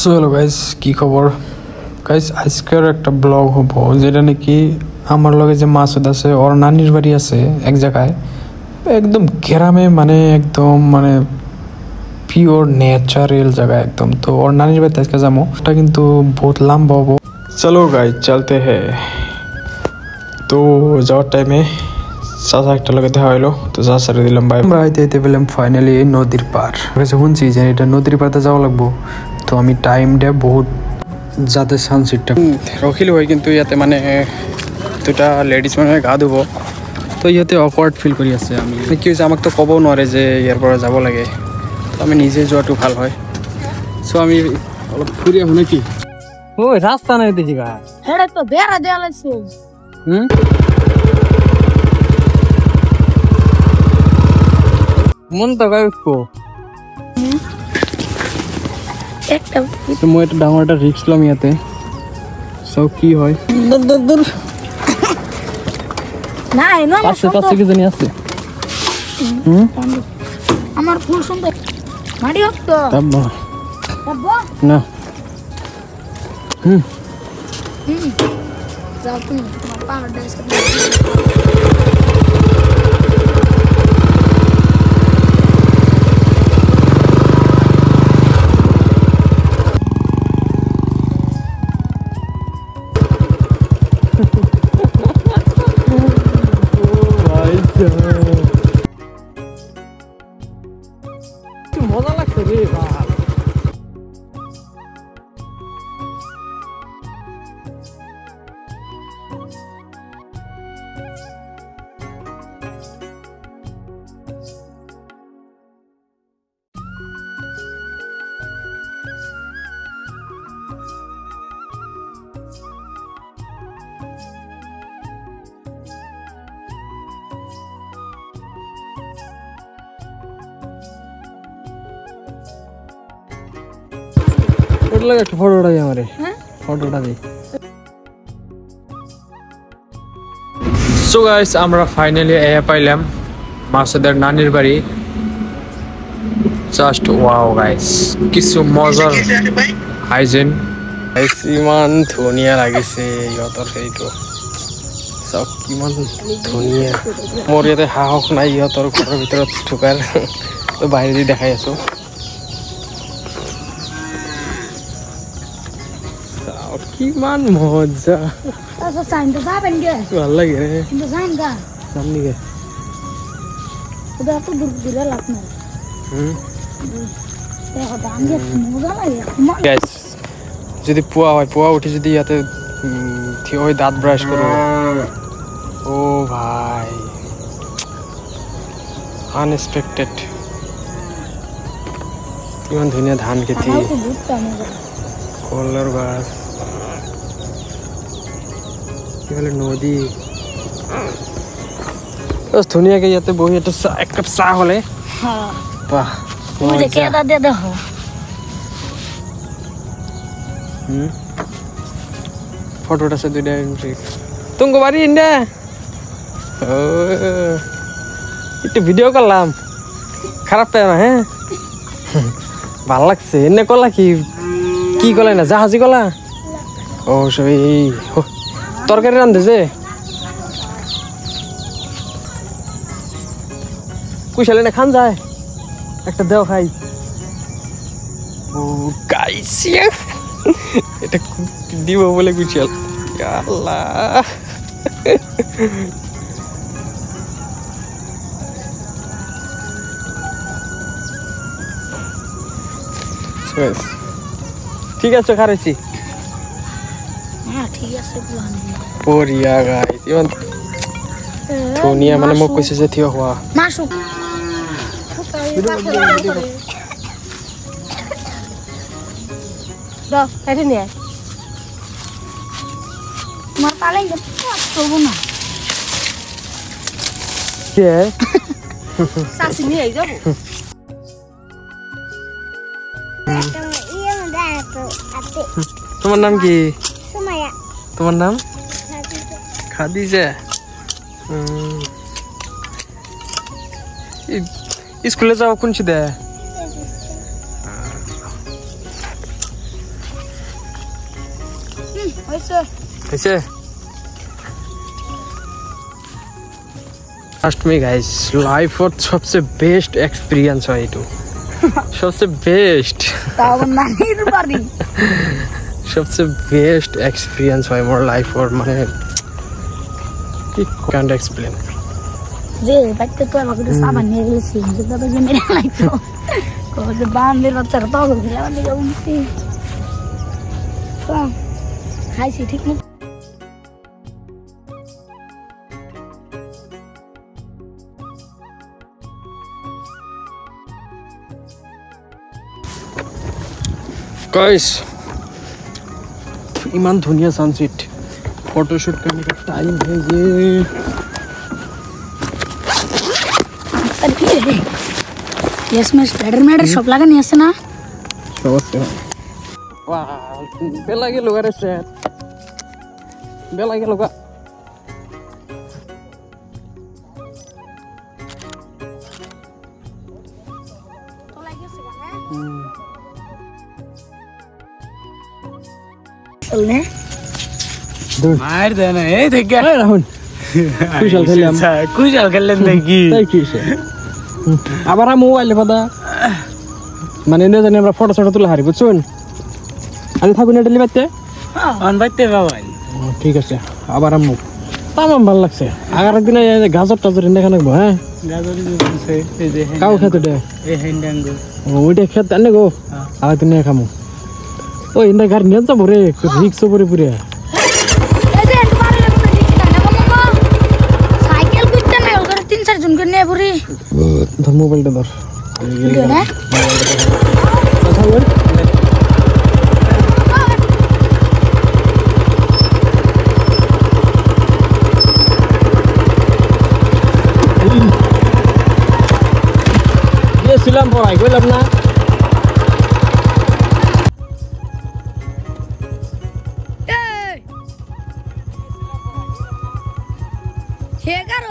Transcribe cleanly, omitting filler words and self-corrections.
So hello guys, কি খবর guys? আজকের একটা ব্লগ হবো যেটা নাকি আমার লগে যে মাসুদ আছে ওর নানির বাড়ি আছে এক জায়গায় একদম গ্রামে, মানে একদম মানে পিওর ন্যাচারাল জায়গা একদম। তো ওর নানির বাড়িতে আজকে যাবো, ওটা কিন্তু বহুত লম্বা হবো। চলো গাইস চলতে হ্যাঁ। তো যাওয়ার টাইমে চাচা একটা লোকে দেখা হইলো, তো চাচারে দিলাম ভাই। আমরা আইতে পেলাম ফাইনালি এই নদীর পার। শুনছি যে এটা নদীর পাড়তে যাওয়া লাগবো, তো আমি টাইমটা বহুত যাতে সানসেটটা রখিল হয়, কিন্তু ইয়াতে মানে দুটা লেডিস মানে গা ধুবো, তো ইয়াতে অকওয়ার্ড ফিল করি আছে। আমি কি হয়েছে আমাকে তো কবও নোৱাৰে যে ইয়াৰ পৰা যাব লাগে, তো আমি নিজে যোৱাটো ভাল হয়। সো আমি অলপ ফুৰি আহোঁ নেকি? ওই রাস্তা নাই দেখি গা, হেড়ে তো বেড়া দেওয়া লাগছে। মন তো গাইকো একটা তো মই এটা ডাঙৰ এটা ৰিস্ক লম ইয়াতে, সব কি হয়। দূর নাই না পাশে কি জানি আছে। আমার ফুল সুন্দর মারি হোক তো তাব্বা বাবা না যাও তুমি তোমার পাহাড় ডাইস করতে মজা লাগছে রে ভাই। লাগে একটা ফটোটা দিই আমারে, ফটোটা দিই। সো গাইস আমরা ফাইনালি পাইলাম মাসুদের নানির বাড়ি। জাস্ট ওয়াও গাইস, কিছু মজার হাইজেন। ইমান ধুনীয়া লাগিছে ইহঁতৰ সেইটো, চাওক কিমান ধুনীয়া। মোৰ ইয়াতে সাহস নাই ইহঁতৰ ঘৰৰ ভিতৰত ঢুকাৰ, তো বাহিৰেদি দেখাই আছো। কিমান মজা, আচ্ছা সাইন তো যাবেন গে ভাল লাগে রে। কিন্তু যান গা সামনে গে ওটা তো দূর দূরে লাগ না। দেখো দাম যে মজা লাগে। গাইস যদি পুয়া হয়, পুয়া উঠি যদি ইয়াতে থিয় হয়ে দাঁত ব্রাশ করো, ও ভাই আনএক্সপেক্টেড। কিমান ধুনীয়া ধান খেতি, কলার গাছ, কিফালে নদী। ধুনীয়াকে ইয়াতে বহি এটা এক কাপ চাহ হলে বাহ। তুমি যে কেদা দে দেখো ফটোটা আছে দুইটা। তোমাকে বাড়ি ইন্ডা একটু ভিডিও করলাম, খারাপ পাই না। হ্যাঁ ভাল লাগছে। এনে কলা কি কি কলাই না, জাহাজি কলা। ও সব এই তরকারি রান্ধেছে, কুশালে না খান যায় একটা দেও খাই। ও গাইছি এটা দিব বলে কুশাল। আল্লাহ ঠিক আছে খারাইছি। হ্যাঁ ঠিক আছে বঢ়িয়া গাইস, ইমান ধুনীয়া মানে মোক কৈছে যে থিয় হোৱা। মাসু দাও এটা নিয়ে তোমার পালে করবো না কে শাশি নিয়ে যাবো। তোমার নাম কি? তোমার নাম খাদিজা। স্কুলে যাও কোন সিদে? হইছে হয়েছে ट्रस्ट मी गाइस लाइफ और सबसे बेस्ट एक्सपीरियंस है ये सबसे बेस्ट তাও নানির বাড়ি सबसे बेस्ट एक्सपीरियंस है मोर लाइफ और माने কি can't explain যে বাইতে তো আমাকে সাবান নিয়ে গেছি যেটা তো মেরে লাগতো কোন বান্দের বাচ্চা তো গেল আমি বলছি খাইছি ঠিক না गाइस इमान धुनिया सनसेट फोटोशूट करने का टाइम है ये यस में स्पाइडरमैन शॉप लगानी है ना समझते हो वाह बेला के लोग रे बेला के लोग तो लागे से गाना चलने मार देना ए देख गया राहुल कुशल खेलলাম कुशल খেললেন নাকি তাই কি আবার মোবাইলে পাদা মানে না জানি আমরা ফটো ফটো তুলে হারি বুঝছেন আমি থাকুন এটা লিবাতে অন বাইতে বাবা ঠিক আছে আবার আমু তামাম ভালো লাগছে আগার দিনে গাজর টাজর এনে খানে গো হ্যাঁ গাজর দিছে এই যে কাউ খেতে দে এই হ্যান্ডাঙ্গো ওইটা খেতে আনে গো আগার দিনে খামু ও ইন্দা গাড়ি নিয়ে যাবো রে রিক্স পরে পুরে এই যে তোমারে লাগতে দিছি না বাবা সাইকেল কুইতে না ওর 3-4 জন করে নিয়ে পড়ি ধর মোবাইলটা ধর ভিডিও না কথা বল গেছিলাম পড়াই কইলাম না হেগার